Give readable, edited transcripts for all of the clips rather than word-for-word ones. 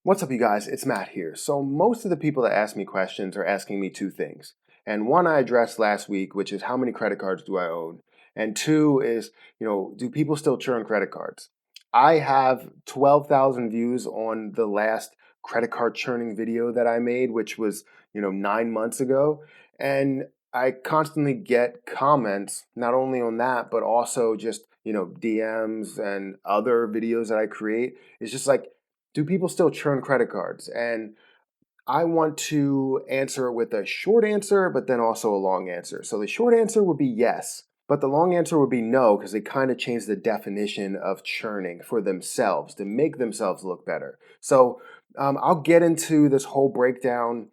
What's up, you guys? It's Matt here. So, most of the people that ask me questions are asking me two things. And one I addressed last week, which is how many credit cards do I own? And two is, do people still churn credit cards? I have 12,000 views on the last credit card churning video that I made, which was, 9 months ago. And I constantly get comments, not only on that, but also just, DMs and other videos that I create. It's just like, do people still churn credit cards? And I want to answer it with a short answer, but then also a long answer. So the short answer would be yes, but the long answer would be no, because they kind of changed the definition of churning for themselves to make themselves look better. So I'll get into this whole breakdown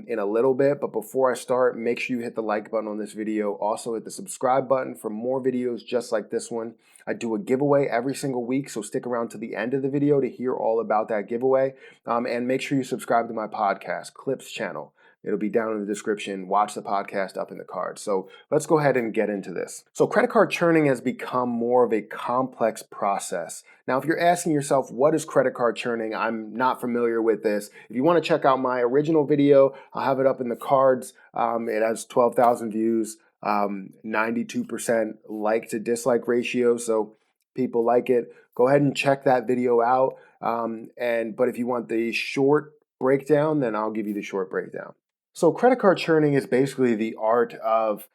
in a little bit, but before I start, make sure you hit the like button on this video. Also hit the subscribe button for more videos just like this one. I do a giveaway every single week, so stick around to the end of the video to hear all about that giveaway. And make sure you subscribe to my podcast, Clips channel. It'll be down in the description. Watch the podcast up in the card. So let's go ahead and get into this. So credit card churning has become more of a complex process. Now, if you're asking yourself, what is credit card churning? I'm not familiar with this. If you want to check out my original video, I'll have it up in the cards. It has 12,000 views, 92% like to dislike ratio. So people like it. Go ahead and check that video out. But if you want the short breakdown, then I'll give you the short breakdown. So credit card churning is basically the art of,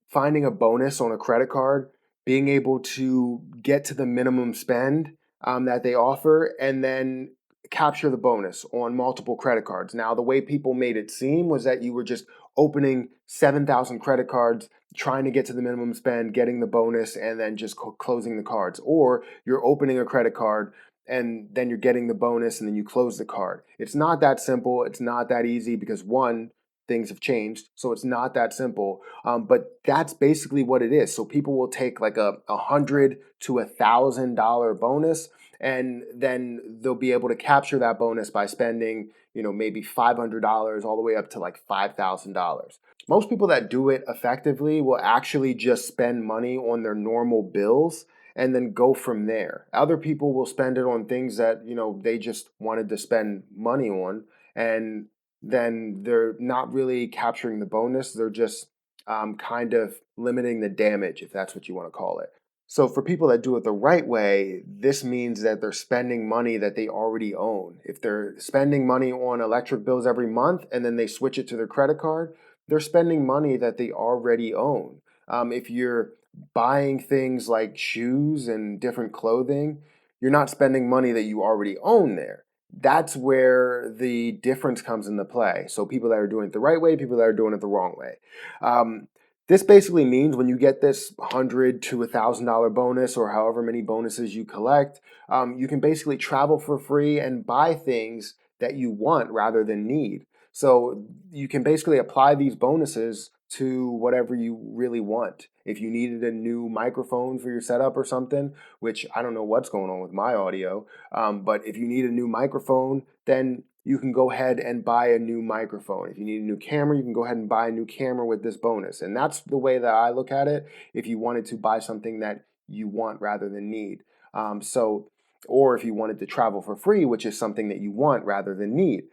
finding a bonus on a credit card, being able to get to the minimum spend that they offer, and then capture the bonus on multiple credit cards. Now, the way people made it seem was that you were just opening 7,000 credit cards, trying to get to the minimum spend, getting the bonus, and then just closing the cards. Or you're opening a credit card and then you're getting the bonus and then you close the card. It's not that simple. It's not that easy because one, things have changed, so it's not that simple. But that's basically what it is. So people will take like a $100 to $1,000 bonus, and then they'll be able to capture that bonus by spending, maybe $500 all the way up to like $5,000. Most people that do it effectively will actually just spend money on their normal bills and then go from there. Other people will spend it on things that, they just wanted to spend money on, and then they're not really capturing the bonus. They're just kind of limiting the damage, if that's what you want to call it. So for people that do it the right way, this means that they're spending money that they already own. If they're spending money on electric bills every month and then they switch it to their credit card, they're spending money that they already own. If you're buying things like shoes and different clothing, you're not spending money that you already own there. That's where the difference comes into play. So people that are doing it the right way, people that are doing it the wrong way. This basically means when you get this $100 to $1,000 bonus or however many bonuses you collect, you can basically travel for free and buy things that you want rather than need. So you can basically apply these bonuses to whatever you really want. If you needed a new microphone for your setup or something, which I don't know what's going on with my audio, but if you need a new microphone, then you can go ahead and buy a new microphone. If you need a new camera, you can go ahead and buy a new camera with this bonus. And that's the way that I look at it if you wanted to buy something that you want rather than need. Or if you wanted to travel for free, which is something that you want rather than need.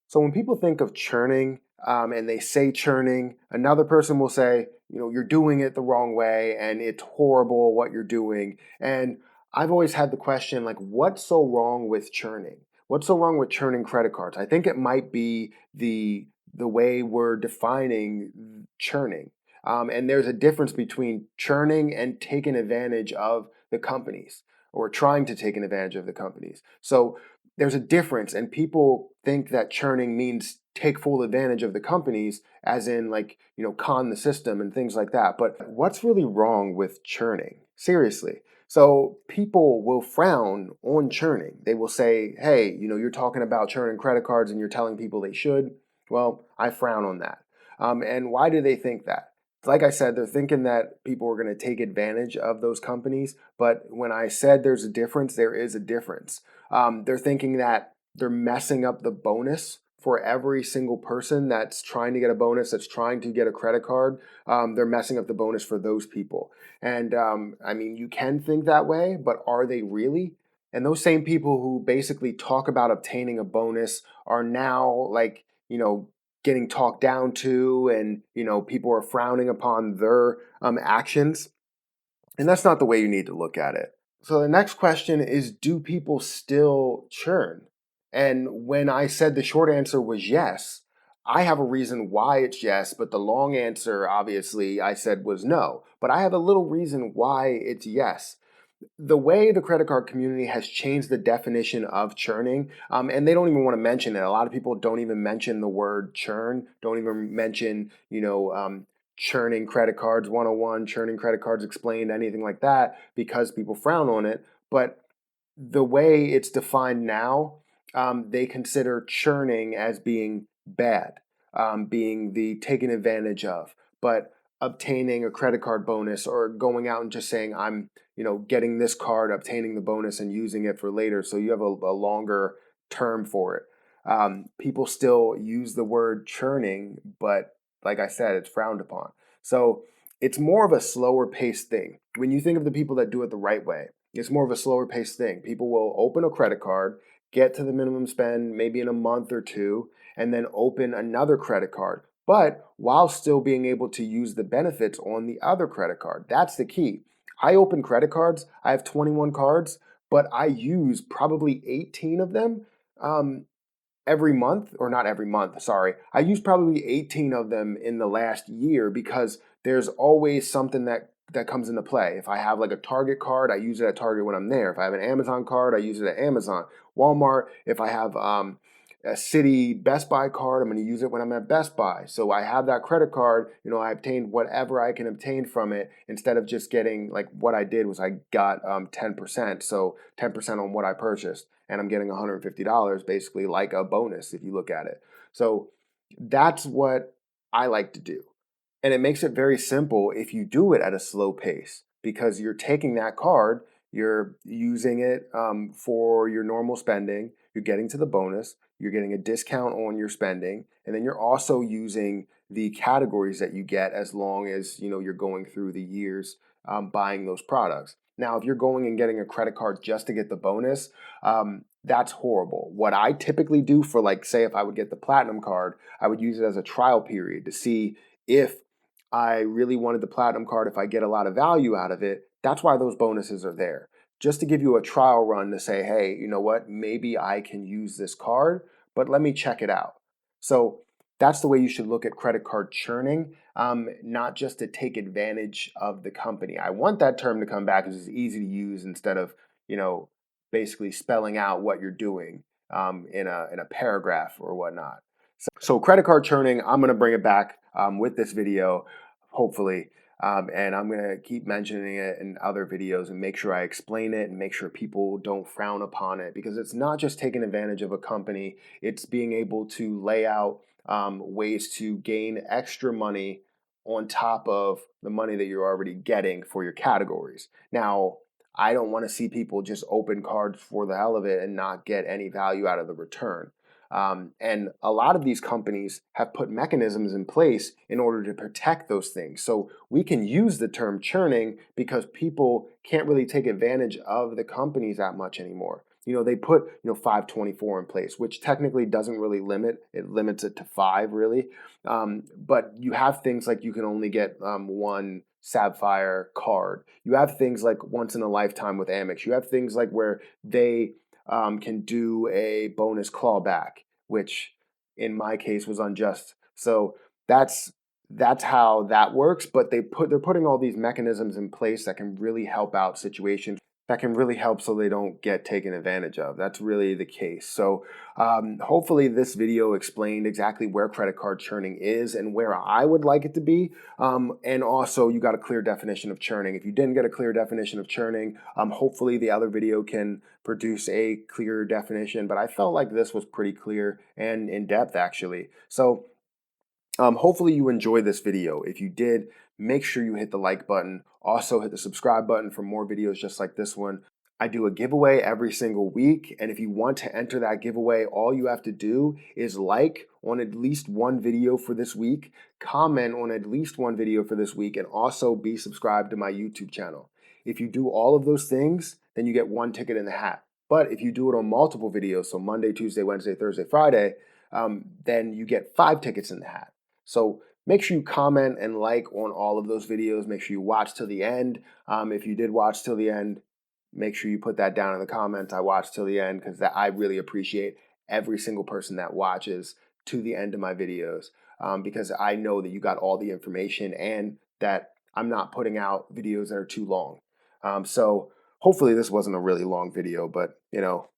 So when people think of churning and they say churning, another person will say, you're doing it the wrong way and it's horrible what you're doing. And I've always had the question, like, what's so wrong with churning? What's so wrong with churning credit cards? I think it might be the way we're defining churning. And there's a difference between churning and taking advantage of the companies or trying to take an advantage of the companies. So there's a difference, and people think that churning means take full advantage of the companies, as in like, con the system and things like that. But what's really wrong with churning? Seriously. So people will frown on churning. They will say, hey, you're talking about churning credit cards and you're telling people they should. Well, I frown on that. And why do they think that? Like I said, they're thinking that people are going to take advantage of those companies. But when I said there's a difference, there is a difference. They're thinking that they're messing up the bonus for every single person that's trying to get a bonus, that's trying to get a credit card. They're messing up the bonus for those people. And I mean, you can think that way, but are they really? And those same people who basically talk about obtaining a bonus are now like, getting talked down to, and, people are frowning upon their actions. And that's not the way you need to look at it. So the next question is, do people still churn? And when I said the short answer was yes, I have a reason why it's yes, but the long answer, obviously, I said was no. But I have a little reason why it's yes. The way the credit card community has changed the definition of churning, and they don't even want to mention it. A lot of people don't even mention the word churn, don't even mention, churning credit cards 101, churning credit cards explained, anything like that, because people frown on it. But the way it's defined now, they consider churning as being bad, being the taken advantage of. But obtaining a credit card bonus, or going out and just saying, I'm, getting this card, obtaining the bonus and using it for later. So you have a longer term for it. People still use the word churning, but like I said, it's frowned upon. So it's more of a slower paced thing. When you think of the people that do it the right way, it's more of a slower paced thing. People will open a credit card, get to the minimum spend maybe in a month or two, and then open another credit card, but while still being able to use the benefits on the other credit card. That's the key. I open credit cards, I have 21 cards, but I use probably 18 of them. Every month, or not every month, sorry. I use probably 18 of them in the last year, because there's always something that comes into play. If I have like a Target card, I use it at Target when I'm there. If I have an Amazon card, I use it at Amazon. Walmart, if I have a City Best Buy card, I'm going to use it when I'm at Best Buy. So I have that credit card, I obtained whatever I can obtain from it, instead of just getting, like, what I did was I got 10%, so 10% on what I purchased, and I'm getting $150 basically, like a bonus if you look at it. So that's what I like to do. And it makes it very simple if you do it at a slow pace, because you're taking that card, you're using it for your normal spending, you're getting to the bonus, you're getting a discount on your spending, and then you're also using the categories that you get, as long as you're going through the years buying those products. Now, if you're going and getting a credit card just to get the bonus, that's horrible. What I typically do for, like, say if I would get the platinum card, I would use it as a trial period to see if I really wanted the platinum card, if I get a lot of value out of it. That's why those bonuses are there. Just to give you a trial run to say, hey, you know what? Maybe I can use this card, but let me check it out. So that's the way you should look at credit card churning, not just to take advantage of the company. I want that term to come back because it's easy to use, instead of, basically spelling out what you're doing in a paragraph or whatnot. So credit card churning, I'm going to bring it back with this video, hopefully. And I'm going to keep mentioning it in other videos and make sure I explain it and make sure people don't frown upon it, because it's not just taking advantage of a company, it's being able to lay out ways to gain extra money on top of the money that you're already getting for your categories. Now, I don't want to see people just open cards for the hell of it and not get any value out of the return. And a lot of these companies have put mechanisms in place in order to protect those things. So we can use the term churning because people can't really take advantage of the companies that much anymore. They put, 524 in place, which technically doesn't really limit, it limits it to 5 really. But you have things like you can only get one Sapphire card. You have things like once in a lifetime with Amex. You have things like where they can do a bonus clawback, which in my case was unjust. So that's how that works. But they're putting all these mechanisms in place that can really help out situations, that can really help so they don't get taken advantage of. That's really the case. So hopefully this video explained exactly where credit card churning is and where I would like it to be. And also you got a clear definition of churning. If you didn't get a clear definition of churning, hopefully the other video can produce a clear definition. But I felt like this was pretty clear and in depth actually. So hopefully you enjoyed this video. If you did, make sure you hit the like button. Also hit the subscribe button for more videos just like this one. I do a giveaway every single week, and if you want to enter that giveaway, all you have to do is like on at least one video for this week, comment on at least one video for this week, and also be subscribed to my YouTube channel. If you do all of those things, then you get one ticket in the hat. But if you do it on multiple videos, so Monday, Tuesday, Wednesday, Thursday, Friday, then you get 5 tickets in the hat. So make sure you comment and like on all of those videos. Make sure you watch till the end. If you did watch till the end, make sure you put that down in the comments. I watched till the end because I really appreciate every single person that watches to the end of my videos, because I know that you got all the information and that I'm not putting out videos that are too long. So hopefully this wasn't a really long video, but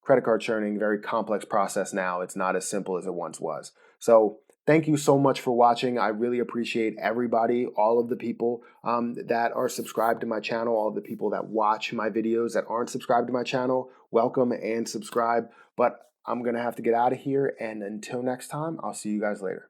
credit card churning, very complex process now. It's not as simple as it once was. So thank you so much for watching. I really appreciate everybody, all of the people that are subscribed to my channel, all of the people that watch my videos that aren't subscribed to my channel. Welcome and subscribe. But I'm going to have to get out of here. And until next time, I'll see you guys later.